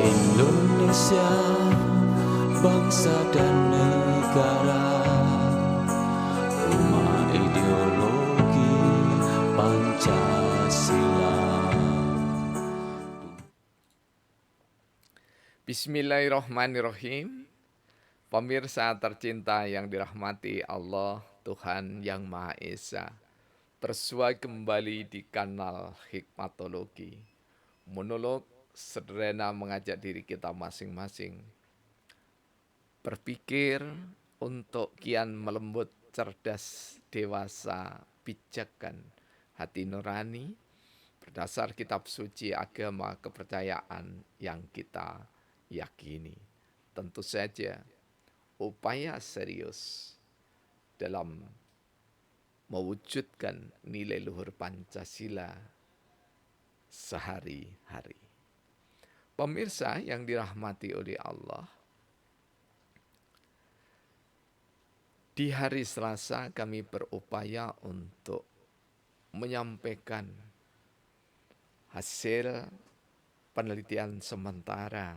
Indonesia, bangsa dan negara, rumah ideologi Pancasila. Bismillahirrahmanirrahim. Pemirsa tercinta yang dirahmati Allah, Tuhan yang Maha Esa. Bersua kembali di kanal Hikmatologi. Monolog sederhana mengajak diri kita masing-masing berpikir untuk kian melembut, cerdas, dewasa, bijakan, hati nurani, berdasar kitab suci agama kepercayaan yang kita yakini. Tentu saja upaya serius dalam mewujudkan nilai luhur Pancasila sehari-hari. Pemirsa yang dirahmati oleh Allah, di hari Selasa kami berupaya untuk menyampaikan hasil penelitian sementara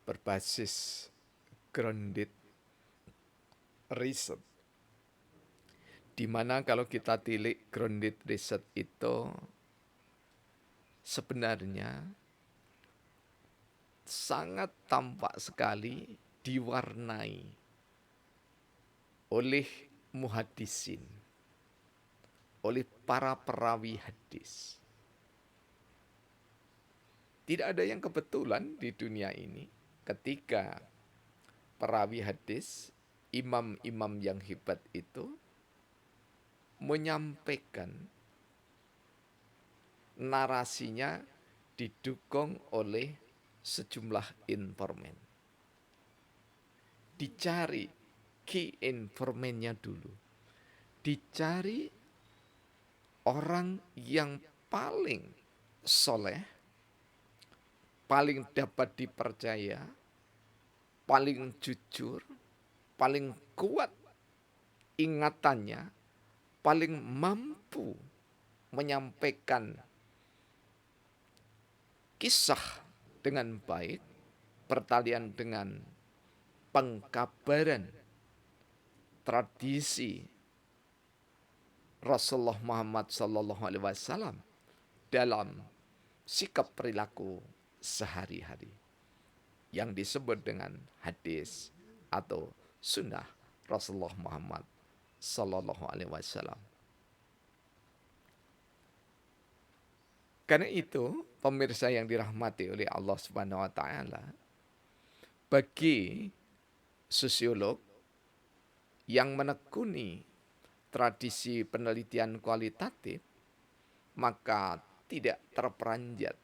berbasis grounded research, di mana kalau kita tilik grounded research itu sebenarnya sangat tampak sekali diwarnai oleh muhaddisin, oleh para perawi hadis. Tidak ada yang kebetulan di dunia ini ketika perawi hadis, imam-imam yang hebat itu menyampaikan narasinya didukung oleh sejumlah informan. Dicari key informannya dulu. Dicari orang yang paling soleh, paling dapat dipercaya, paling jujur, paling kuat ingatannya, paling mampu menyampaikan kisah dengan baik, pertalian dengan pengkabaran tradisi Rasulullah Muhammad SAW dalam sikap perilaku sehari-hari yang disebut dengan hadis atau sunnah Rasulullah Muhammad SAW. Karena itu, pemirsa yang dirahmati oleh Allah Subhanahu wa taala, bagi sosiolog yang menekuni tradisi penelitian kualitatif, maka tidak terperanjat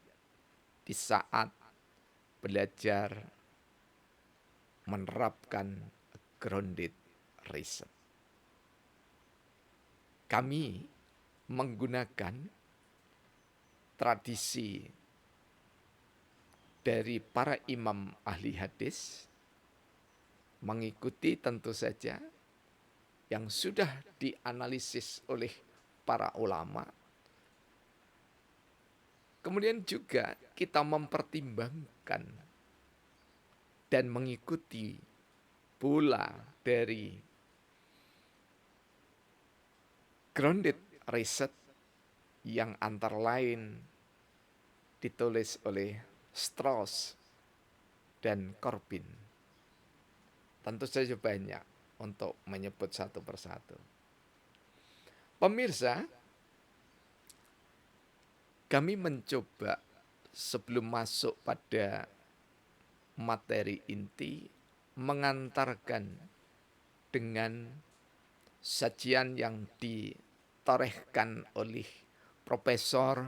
di saat belajar menerapkan grounded research. Kami menggunakan tradisi dari para imam ahli hadis, mengikuti tentu saja yang sudah dianalisis oleh para ulama. Kemudian juga kita mempertimbangkan dan mengikuti pula dari grounded research yang antara lain ditulis oleh Strauss dan Corbin. Tentu saja banyak untuk menyebut satu persatu. Pemirsa, kami mencoba sebelum masuk pada materi inti mengantarkan dengan sajian yang ditorehkan oleh Profesor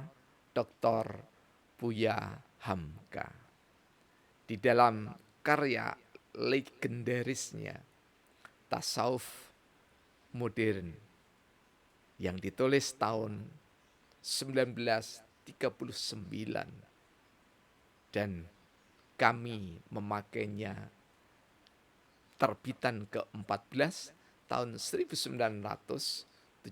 Dr. Buya Hamka di dalam karya legendarisnya Tasawuf Modern yang ditulis tahun 1939 dan kami memakainya terbitan ke-14 tahun 1978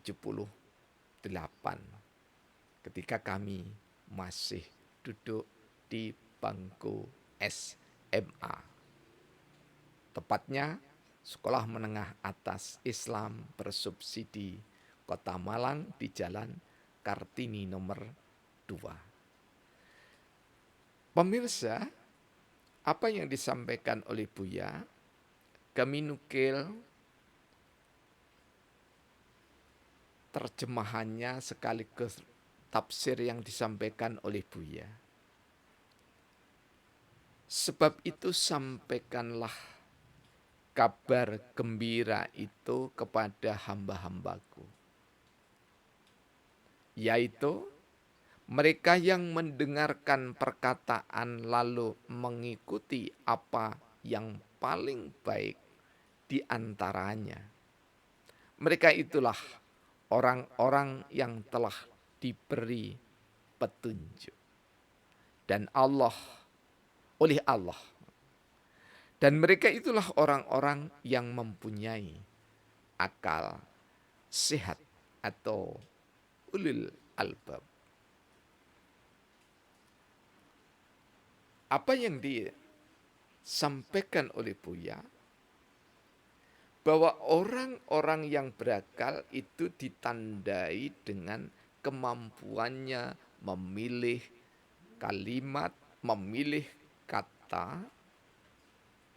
ketika kami masih duduk di bangku SMA. Tepatnya Sekolah Menengah Atas Islam Bersubsidi Kota Malang di Jalan Kartini nomor 2. Pemirsa, apa yang disampaikan oleh Buya, kami nukil terjemahannya sekaligus tafsir yang disampaikan oleh Buya. Sebab itu sampaikanlah kabar gembira itu kepada hamba-hambaku, yaitu mereka yang mendengarkan perkataan lalu mengikuti apa yang paling baik di antaranya. Mereka itulah orang-orang yang telah diberi petunjuk dan oleh Allah. Dan mereka itulah orang-orang yang mempunyai akal sehat atau ulil albab. Apa yang disampaikan oleh Buya, bahwa orang-orang yang berakal itu ditandai dengan kemampuannya memilih kalimat, memilih kata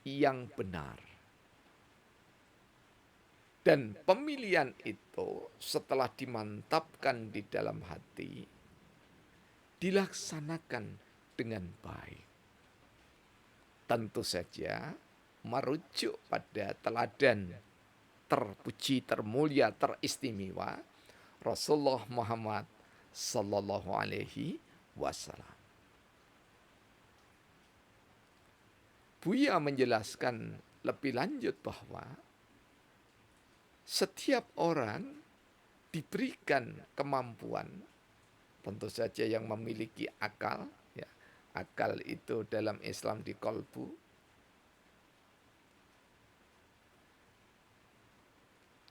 yang benar. Dan pemilihan itu setelah dimantapkan di dalam hati, dilaksanakan dengan baik. Tentu saja merujuk pada teladan terpuji, termulia, teristimewa Rasulullah Muhammad sallallahu alaihi wasallam. Buya menjelaskan lebih lanjut bahwa setiap orang diberikan kemampuan, tentu saja yang memiliki akal, ya, akal itu dalam Islam di kolbu,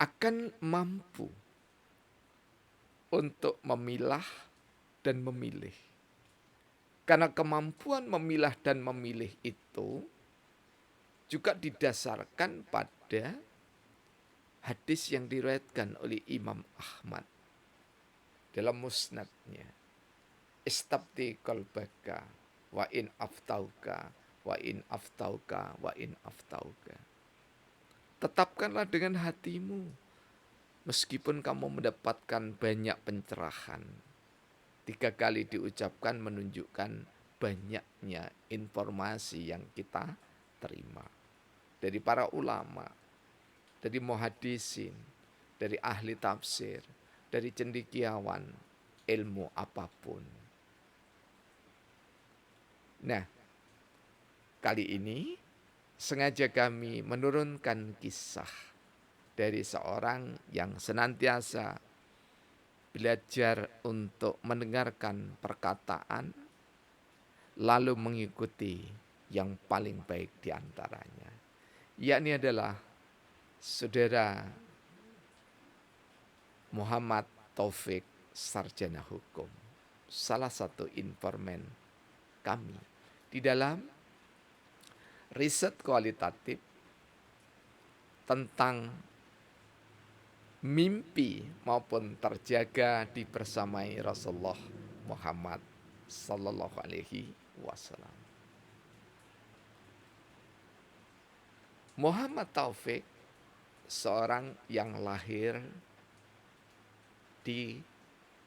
akan mampu untuk memilah dan memilih. Karena kemampuan memilah dan memilih itu juga didasarkan pada hadis yang diriwayatkan oleh Imam Ahmad dalam musnadnya. Istabti qalbaka wa in aftauka wa in aftauka wa in aftauka. Tetapkanlah dengan hatimu meskipun kamu mendapatkan banyak pencerahan. 3 kali diucapkan menunjukkan banyaknya informasi yang kita terima dari para ulama, dari muhaddisin, dari ahli tafsir, dari cendekiawan ilmu apapun. Nah, kali ini sengaja kami menurunkan kisah dari seorang yang senantiasa belajar untuk mendengarkan perkataan lalu mengikuti yang paling baik di antaranya, yakni adalah saudara Muhammad Taufik, sarjana hukum, salah satu informan kami di dalam riset kualitatif tentang mimpi maupun terjaga dibersamai Rasulullah Muhammad sallallahu alaihi wasallam. Muhammad Taufik seorang yang lahir di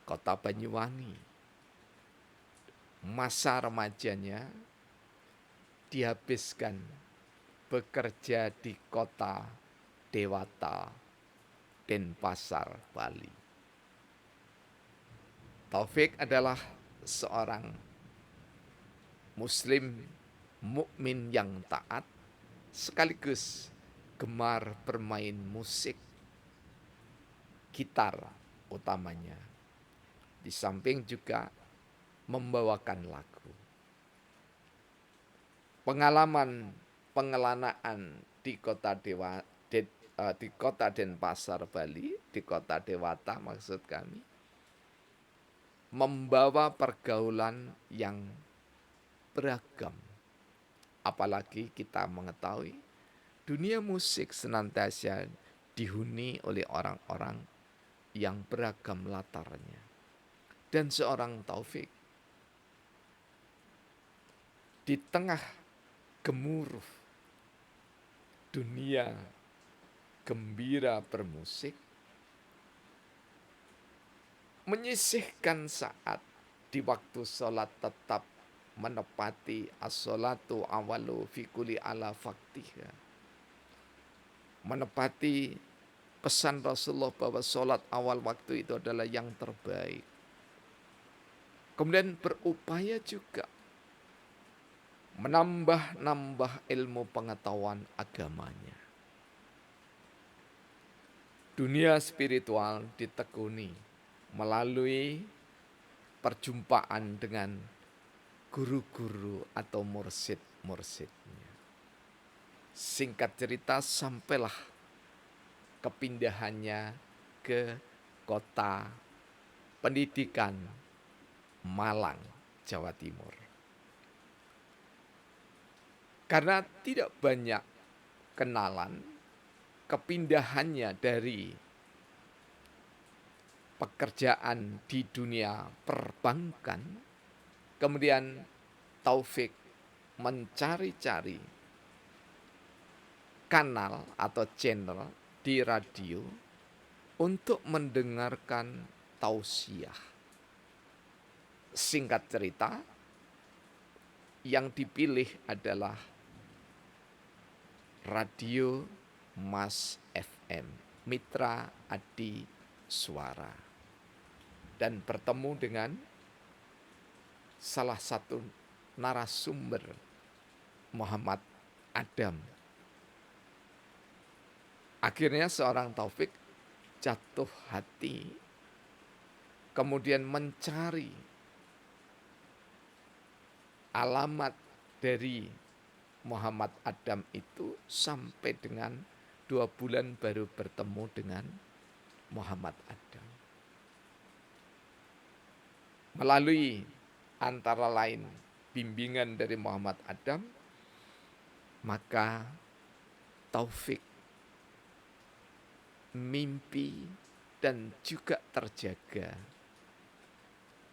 kota Banyuwangi. Masa remajanya dihabiskan bekerja di kota Dewata, Denpasar, Bali. Taufik adalah seorang muslim mukmin yang taat, sekaligus gemar bermain musik gitar utamanya. Di samping juga membawakan lagu. Pengalaman pengelanaan di kota Denpasar, Bali, di kota Dewata maksud kami, membawa pergaulan yang beragam. Apalagi kita mengetahui dunia musik senantiasa dihuni oleh orang-orang yang beragam latarnya. Dan seorang Taufik di tengah gemuruh dunia gembira bermusik, menyisihkan saat di waktu sholat tetap menepati as-sholatu awalu fi kulli ala faktiha. Menepati pesan Rasulullah bahwa sholat awal waktu itu adalah yang terbaik. Kemudian berupaya juga menambah ilmu pengetahuan agamanya. Dunia spiritual ditekuni melalui perjumpaan dengan guru-guru atau mursid-mursidnya. Singkat cerita, sampailah kepindahannya ke kota pendidikan Malang, Jawa Timur. Karena tidak banyak kenalan, kepindahannya dari pekerjaan di dunia perbankan, kemudian Taufik mencari-cari kanal atau channel di radio untuk mendengarkan tausiah. Singkat cerita, yang dipilih adalah Radio Mas FM, Mitra Adi Suara. Dan bertemu dengan salah satu narasumber, Muhammad Adam. Akhirnya seorang Taufik jatuh hati, kemudian mencari alamat dari Muhammad Adam itu sampai dengan 2 bulan baru bertemu dengan Muhammad Adam. Melalui antara lain bimbingan dari Muhammad Adam, maka Taufik mimpi dan juga terjaga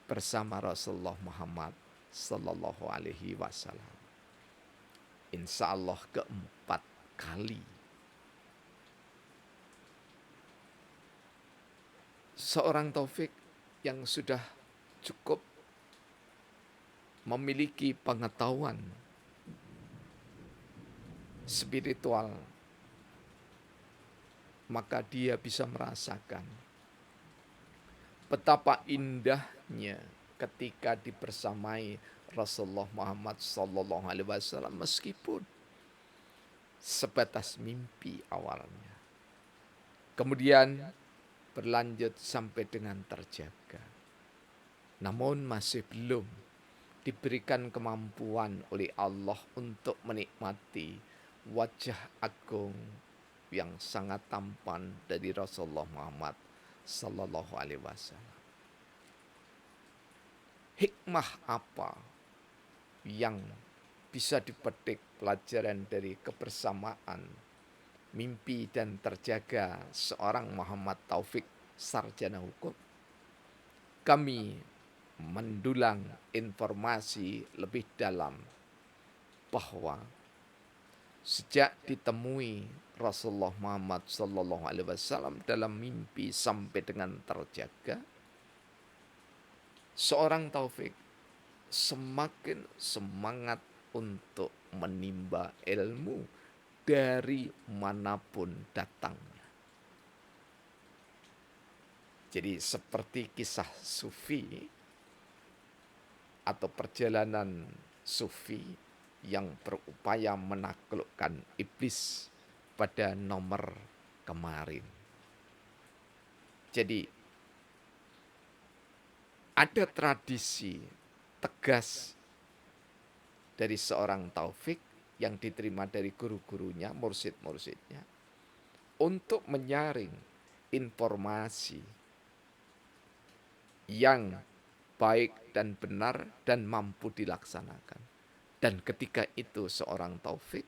bersama Rasulullah Muhammad Sallallahu Alaihi Wasallam. Insya Allah keempat kali. Seorang Taufik yang sudah cukup memiliki pengetahuan spiritual, maka dia bisa merasakan betapa indahnya ketika dibersamai Rasulullah Muhammad Sallallahu Alaihi Wasallam, meskipun sebatas mimpi awalnya, kemudian berlanjut sampai dengan terjaga. Namun masih belum diberikan kemampuan oleh Allah untuk menikmati wajah agung yang sangat tampan dari Rasulullah Muhammad Sallallahu Alaihi Wasallam. Hikmah apa yang bisa dipetik pelajaran dari kebersamaan mimpi dan terjaga seorang Muhammad Taufik, sarjana hukum? Kami mendulang informasi lebih dalam bahwa sejak ditemui Rasulullah Muhammad Sallallahu Alaihi Wasallam dalam mimpi sampai dengan terjaga, seorang Taufik semakin semangat untuk menimba ilmu dari manapun datangnya. Jadi seperti kisah sufi atau perjalanan sufi yang berupaya menaklukkan iblis pada nomor kemarin. Jadi ada tradisi tegas dari seorang Taufik yang diterima dari guru-gurunya, mursid-mursidnya, untuk menyaring informasi yang baik dan benar dan mampu dilaksanakan. Dan ketika itu seorang Taufik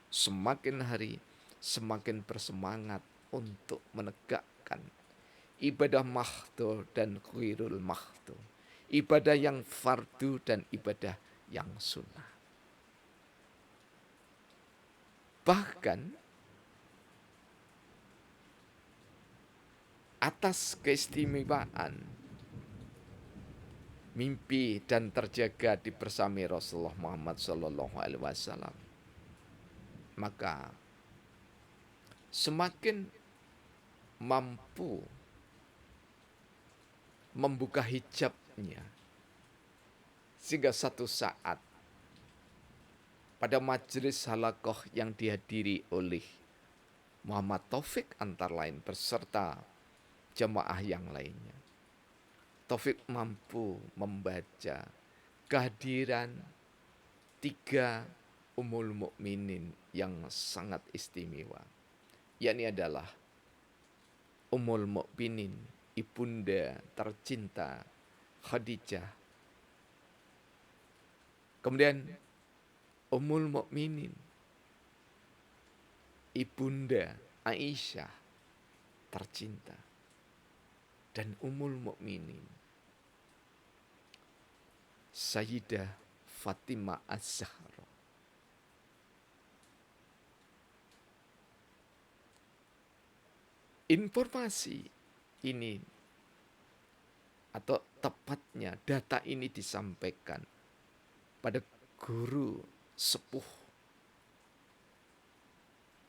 semakin hari semakin bersemangat untuk menegakkan ibadah mahdo dan khairul mahdo, ibadah yang fardu dan ibadah yang sunnah. Bahkan atas keistimewaan mimpi dan terjaga di bersama Rasulullah Muhammad SAW, maka semakin mampu membuka hijabnya, sehingga satu saat pada majelis halakoh yang dihadiri oleh Muhammad Taufik antara lain beserta jamaah yang lainnya, Taufik mampu membaca kehadiran 3 Ummul Mukminin yang sangat istimewa, yakni adalah Ummul Mukminin, ibunda tercinta Khadijah, kemudian Ummul Mukminin, ibunda Aisyah tercinta, dan Ummul Mukminin Sayyidah Fatimah Az-Zahra. Informasi ini atau tepatnya data ini disampaikan pada guru sepuh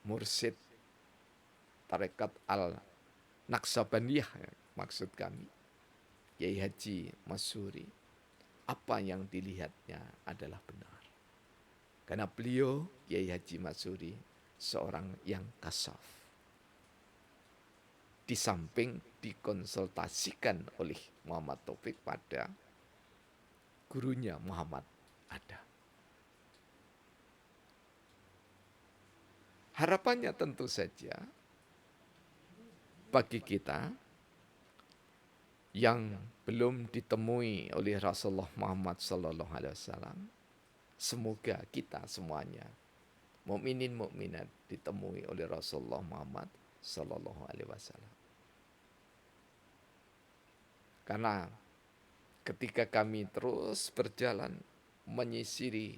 mursyid Tarekat Al-Naqsabandiyah, maksud kami Kiai Haji Masyuri. Apa yang dilihatnya adalah benar, karena beliau Kiai Haji Masyuri seorang yang kasaf, di samping dikonsultasikan oleh Muhammad Taufik pada gurunya Muhammad Adam. Harapannya tentu saja bagi kita yang belum ditemui oleh Rasulullah Muhammad SAW, semoga kita semuanya mukminin mukminat ditemui oleh Rasulullah Muhammad SAW. Karena ketika kami terus berjalan menyisiri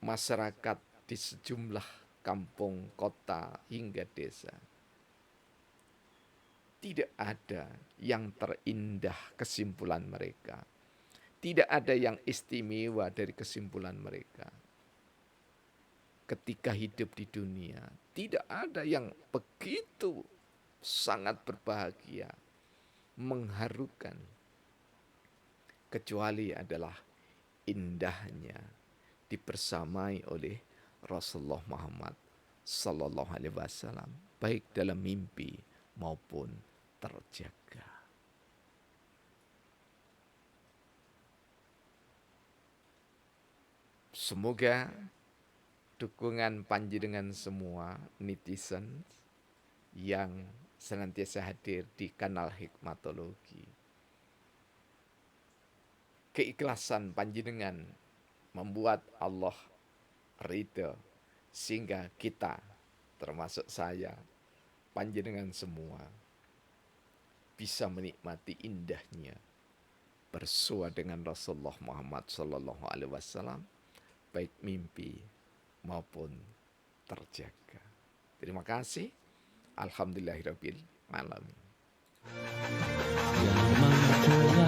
masyarakat di sejumlah kampung, kota, hingga desa, tidak ada yang terindah kesimpulan mereka. Tidak ada yang istimewa dari kesimpulan mereka. Ketika hidup di dunia, tidak ada yang begitu sangat berbahagia, mengharukan, kecuali adalah indahnya dibersamai oleh Rasulullah Muhammad SAW, baik dalam mimpi maupun terjaga. Semoga dukungan panjenengan semua netizen yang senantiasa hadir di kanal Hikmatologi, keikhlasan panjenengan membuat Allah ridho, sehingga kita, termasuk saya, panjenengan semua, bisa menikmati indahnya bersua dengan Rasulullah Muhammad SAW, baik mimpi maupun terjaga. Terima kasih. Alhamdulillahirabbil alamin. Yang Maha